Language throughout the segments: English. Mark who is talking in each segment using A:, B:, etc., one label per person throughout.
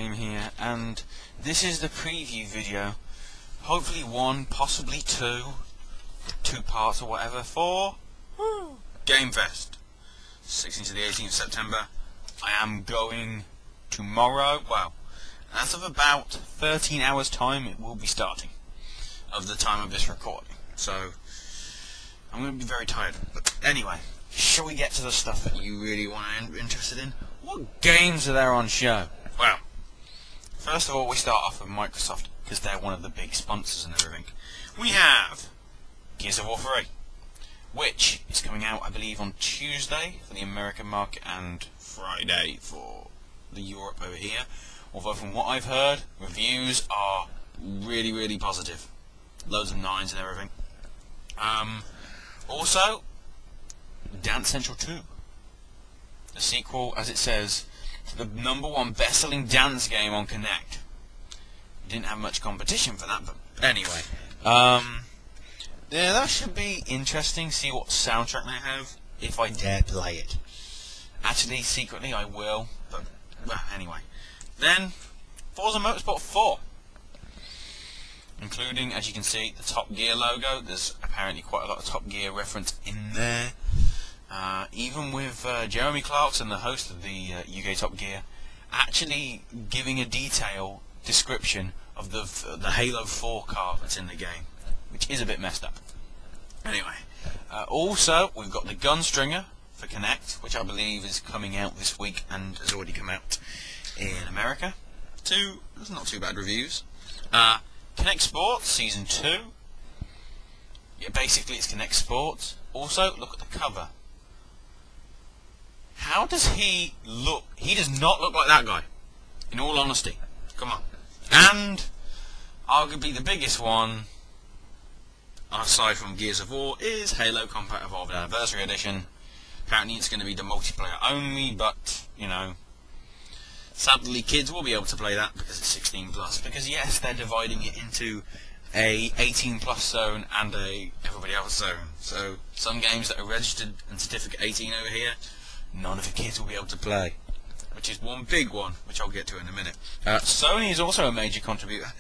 A: Game here, and this is the preview video. Hopefully one, possibly two parts or whatever for GAMEfest, 16th to the 18th of September. I am going tomorrow. Well, as of about 13 hours time, it will be starting of the time of this recording. So I'm going to be very tired. But anyway, shall we get to the stuff that you really want to be interested in? What games are there on show? Well, first of all, we start off with Microsoft, because they're one of the big sponsors and everything. We have Gears of War 3, which is coming out, I believe, on Tuesday for the American market and Friday for the Europe over here. Although from what I've heard, reviews are really positive. Loads of 9s and everything. Also, Dance Central 2. The sequel, as it says, to the #1 best-selling dance game on Kinect. Didn't have much competition for that, but anyway. Yeah, that should be interesting, see what soundtrack they have, if I dare play it. Actually, secretly I will, but, well, anyway. Then, Forza Motorsport 4. Including, as you can see, the Top Gear logo. There's apparently quite a lot of Top Gear reference in there. Even with Jeremy Clarkson, the host of the UK Top Gear, actually giving a detailed description of the Halo 4 car that's in the game, which is a bit messed up. Anyway, also we've got the Gunstringer for Kinect, which I believe is coming out this week and has already come out in America. There's not too bad reviews. Kinect Sports Season 2. Yeah, basically it's Kinect Sports. Also, look at the cover. How does he look? He does not look like that guy, in all honesty. Come on. And arguably the biggest one, aside from Gears of War, is Halo Combat Evolved Anniversary Edition. Apparently it's going to be the multiplayer only, but, you know, sadly kids will be able to play that because it's 16+. Because yes, they're dividing it into a 18+ zone and a everybody else zone. So some games that are registered and certificate 18 over here, none of the kids will be able to play, which is one big one, which I'll get to in a minute. Sony is also a major contributor,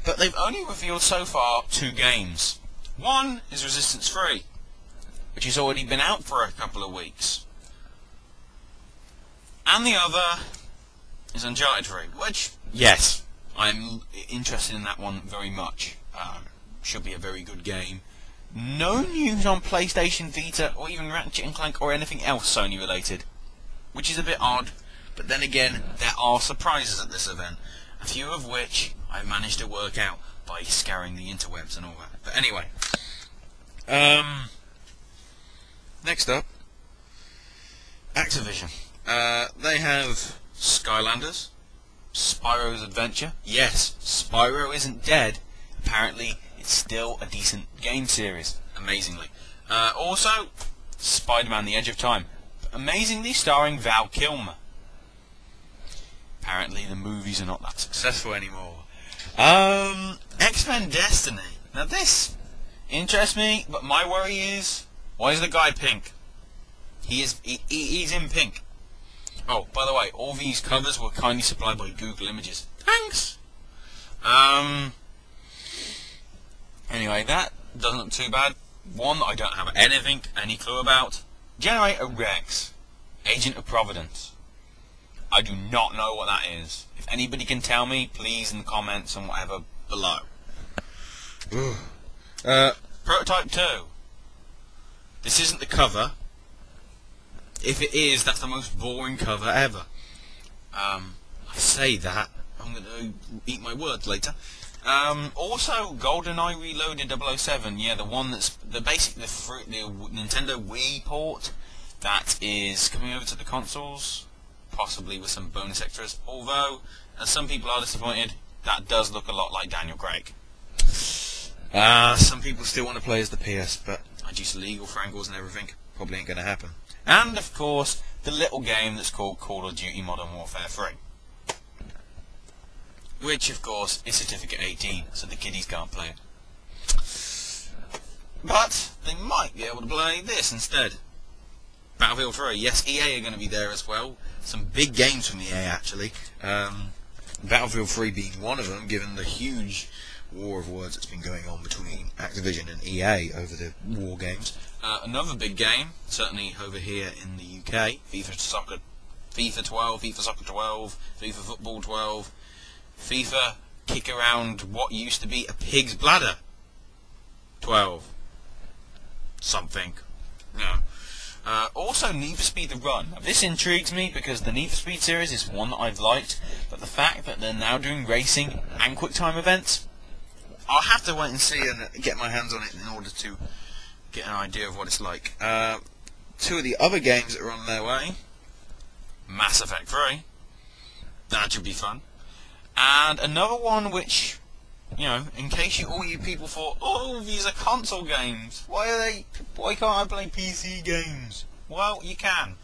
A: but they've only revealed so far 2 games. One is Resistance 3, which has already been out for a couple of weeks, and the other is Uncharted 3, which, yes, I'm interested in that one very much. Should be a very good game. No news on PlayStation Vita or even Ratchet & Clank or anything else Sony related, which is a bit odd, but then again, there are surprises at this event, a few of which I managed to work out by scouring the interwebs and all that. But anyway, next up, Activision. They have Skylanders, Spyro's Adventure. Yes, Spyro isn't dead. Apparently, it's still a decent game series, amazingly. Also, Spider-Man: The Edge of Time, amazingly starring Val Kilmer. Apparently, the movies are not that successful anymore. X-Men Destiny. Now this interests me, but my worry is, why is the guy pink? He's in pink. Oh, by the way, all these covers were kindly supplied by Google Images. Thanks! Anyway, that doesn't look too bad. One that I don't have any clue about. Generator Rex, Agent of Providence. I do not know what that is. If anybody can tell me, please in the comments and whatever below. Prototype 2. This isn't the cover. If it is, that's the most boring cover ever. I say that. I'm going to eat my words later. Also, GoldenEye Reloaded 007. Yeah, the one that's the Nintendo Wii port that is coming over to the consoles, possibly with some bonus extras. Although, as some people are disappointed, that does look a lot like Daniel Craig. Some people still want to play as the PS, but due to legal frangles and everything, probably ain't going to happen. And, of course, the little game that's called Call of Duty Modern Warfare 3. Which, of course, is Certificate 18, so the kiddies can't play it. But, they might be able to play this instead. Battlefield 3. Yes, EA are going to be there as well. Some big games from EA, actually. Battlefield 3 being one of them, given the huge war of words that's been going on between Activision and EA over the war games. Another big game, certainly over here in the UK, FIFA 12, FIFA Soccer 12, FIFA Football 12, FIFA Kick Around What Used to Be a Pig's Bladder 12. Something. No. Also, Need for Speed The Run. Now, this intrigues me because the Need for Speed series is one that I've liked, but the fact that they're now doing racing and QuickTime events, I'll have to wait and see and get my hands on it in order to get an idea of what it's like. Two of the other games that are on their way, Mass Effect 3, that should be fun, and another one which, you know, in case all you people thought, oh, these are console games, why can't I play PC games? Well, you can.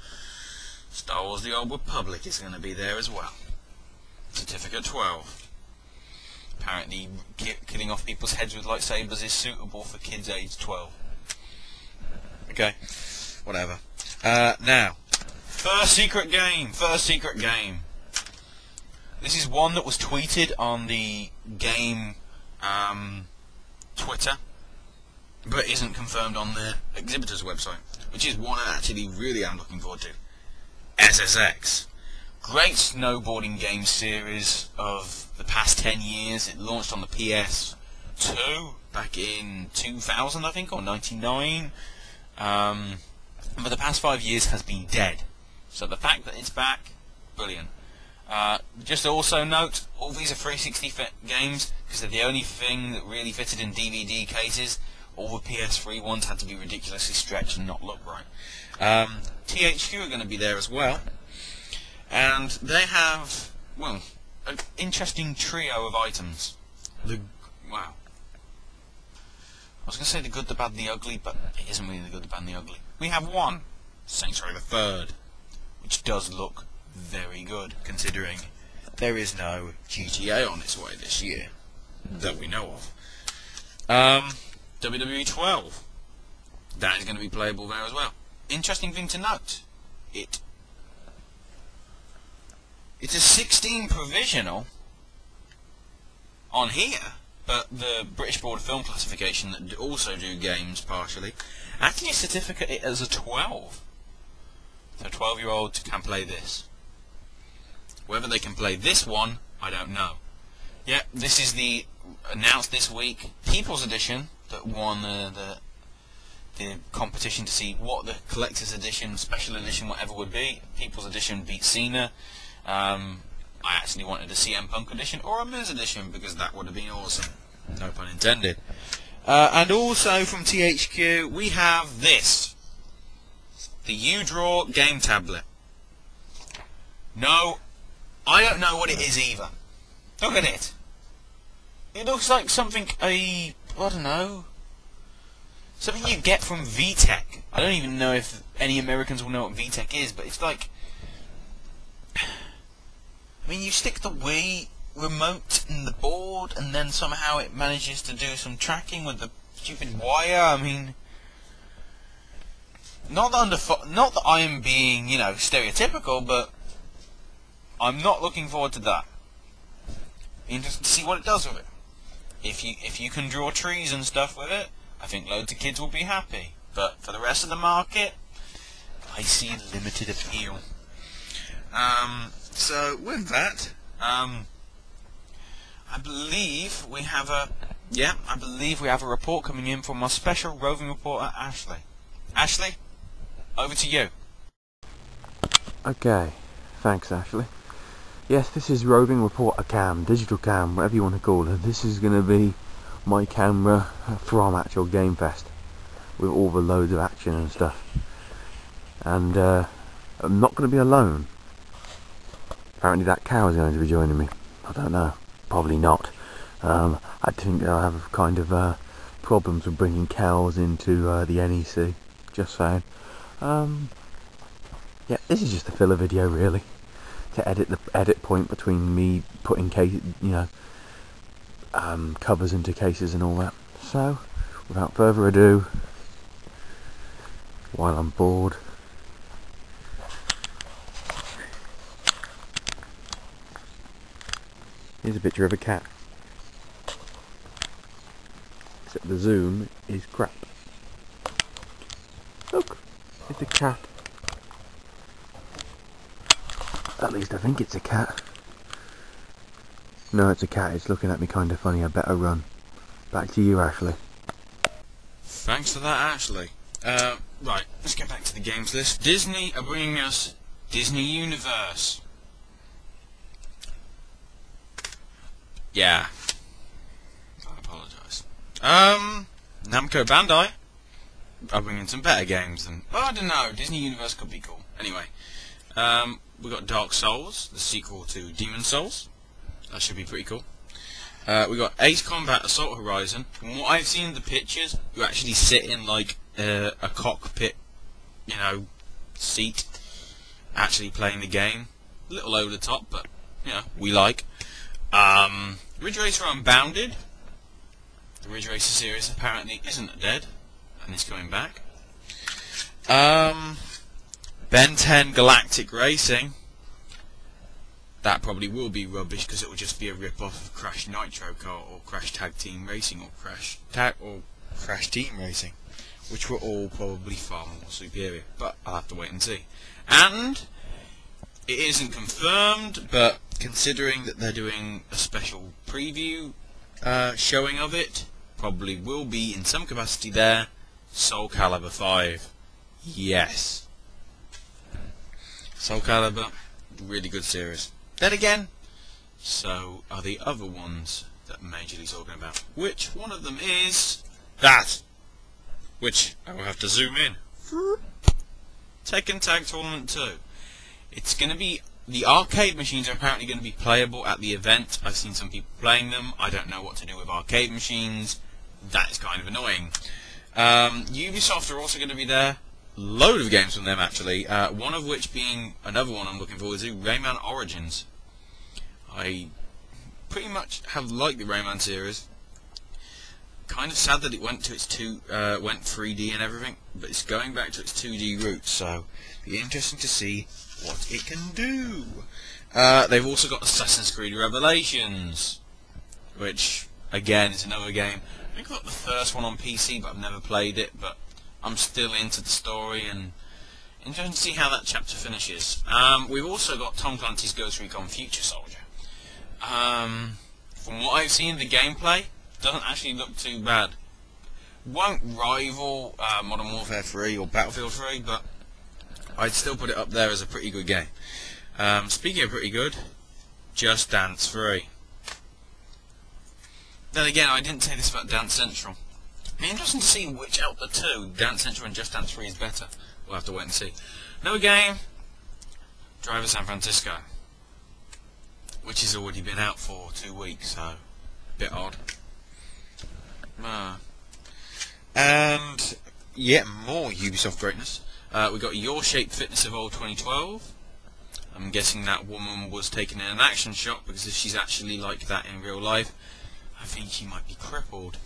A: Star Wars The Old Republic is going to be there as well. Certificate 12. Apparently, killing off people's heads with lightsabers is suitable for kids aged 12. Okay, whatever. Now, first secret game. This is one that was tweeted on the game Twitter, but isn't confirmed on the exhibitor's website, which is one I actually really am looking forward to. SSX. Great snowboarding game series of the past 10 years. It launched on the PS2 back in 2000, I think, or 99. But the past 5 years has been dead. So the fact that it's back, brilliant. Just also note, all these are 360 games because they're the only thing that really fitted in DVD cases. All the PS3 ones had to be ridiculously stretched and not look right. THQ are going to be there as well. And they have, well, an interesting trio of items. Wow. I was going to say the good, the bad, and the ugly, but it isn't really the good, the bad, and the ugly. We have one, Sanctuary the Third, which does look very good, considering there is no GTA on its way this year, that we know of. WWE 12. That is going to be playable there as well. Interesting thing to note, it's a 16 provisional on here, but the British Board of Film Classification that also do games partially actually certificate it as a 12. So a 12-year-old can play this. Whether they can play this one, I don't know. Yeah, this is the announced this week People's Edition that won the competition to see what the collector's edition, special edition, whatever would be. People's Edition beat Cena. I actually wanted a CM Punk edition or a Miz edition because that would have been awesome. No pun intended. And also from THQ we have this. The U-Draw game tablet. No, I don't know what it is either. Look at it. It looks like something, I don't know, something you get from VTech. I don't even know if any Americans will know what VTech is, but it's like, I mean, you stick the Wii remote in the board, and then somehow it manages to do some tracking with the stupid wire. I mean, not that I am being, you know, stereotypical, but I'm not looking forward to that. Interested to see what it does with it. If you can draw trees and stuff with it, I think loads of kids will be happy. But for the rest of the market, I see limited appeal. So with that, I believe we have a report coming in from our special roving reporter Ashley. Ashley, over to you.
B: Okay, thanks Ashley. Yes, this is roving reporter cam, digital cam, whatever you want to call it. This is going to be my camera from actual GameFest, with all the loads of action and stuff. And I'm not going to be alone. Apparently that cow is going to be joining me. I don't know, probably not. I think I have kind of problems with bringing cows into the NEC, just saying. Yeah, this is just a filler video really, to edit the edit point between me putting covers into cases and all that. So, without further ado, while I'm bored, Here's a picture of a cat. Except the zoom is crap. Look, it's a cat. At least I think it's a cat. No, it's a cat. It's looking at me kind of funny. I better run. Back to you, Ashley.
A: Thanks for that, Ashley. Right, let's get back to the games list. Disney are bringing us Disney Universe. Yeah. I apologise. Namco Bandai are bringing some better games than... Oh, I don't know. Disney Universe could be cool. Anyway, we got Dark Souls, the sequel to Demon Souls. That should be pretty cool. We got Ace Combat Assault Horizon. From what I've seen in the pictures, you actually sit in like a cockpit, you know, seat, actually playing the game. A little over the top, but you know, we like. Ridge Racer Unbounded. The Ridge Racer series apparently isn't dead, and is coming back. Ben 10 Galactic Racing. That probably will be rubbish because it will just be a rip-off of Crash Nitro Kart or Crash Tag Team Racing or Crash Team Racing, which were all probably far more superior. But I'll have to wait and see. And it isn't confirmed, but considering that they're doing a special preview showing of it, probably will be in some capacity there. Soul Calibur 5. Yes. Soul Calibur, really good series. Then again, so are the other ones that Major League's talking about. Which one of them is that? Which I will have to zoom in. Tekken Tag Tournament 2. It's going to be... The arcade machines are apparently going to be playable at the event. I've seen some people playing them. I don't know what to do with arcade machines. That is kind of annoying. Ubisoft are also going to be there. Load of games from them actually. One of which being another one I'm looking forward to, Rayman Origins. I pretty much have liked the Rayman series. Kind of sad that it went to its went 3D and everything, but it's going back to its 2D roots. So it'll be interesting to see what it can do. They've also got Assassin's Creed Revelations, which again is another game. I think I got the first one on PC, but I've never played it. But I'm still into the story and interested to see how that chapter finishes. We've also got Tom Clancy's Ghost Recon Future Soldier. From what I've seen, the gameplay doesn't actually look too bad. Won't rival Modern Warfare 3 or Battlefield 3, but I'd still put it up there as a pretty good game. Speaking of pretty good, Just Dance 3. Then again, I didn't say this about Dance Central. It'd be interesting to see which out the two, Dance Central and Just Dance 3, is better. We'll have to wait and see. Another game, Driver San Francisco, which has already been out for 2 weeks, so a bit odd. And yet more Ubisoft greatness. We got Your Shape Fitness Evolved 2012. I'm guessing that woman was taken in an action shot, because if she's actually like that in real life, I think she might be crippled.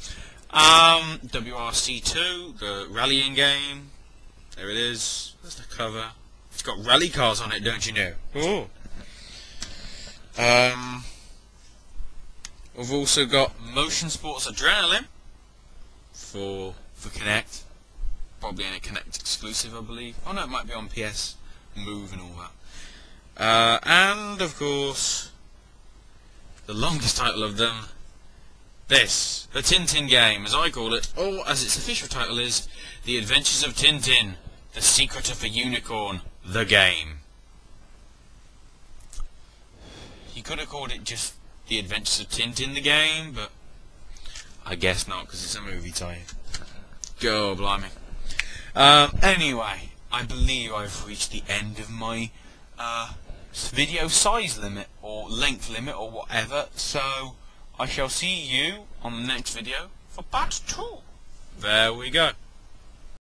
A: WRC2, the rallying game. There it is. There's the cover. It's got rally cars on it, don't you know? Oh. We've also got Motion Sports Adrenaline for Kinect. Probably in a Kinect exclusive, I believe. Oh no, it might be on PS Move and all that. And of course, the longest title of them, this, the Tintin game, as I call it, or as its official title is, The Adventures of Tintin, The Secret of the Unicorn, the game. You could have called it just The Adventures of Tintin, the game, but I guess not, because it's a movie tie-in. Go, blimey. Anyway, I believe I've reached the end of my video size limit, or length limit, or whatever, so I shall see you on the next video for part 2. There we go.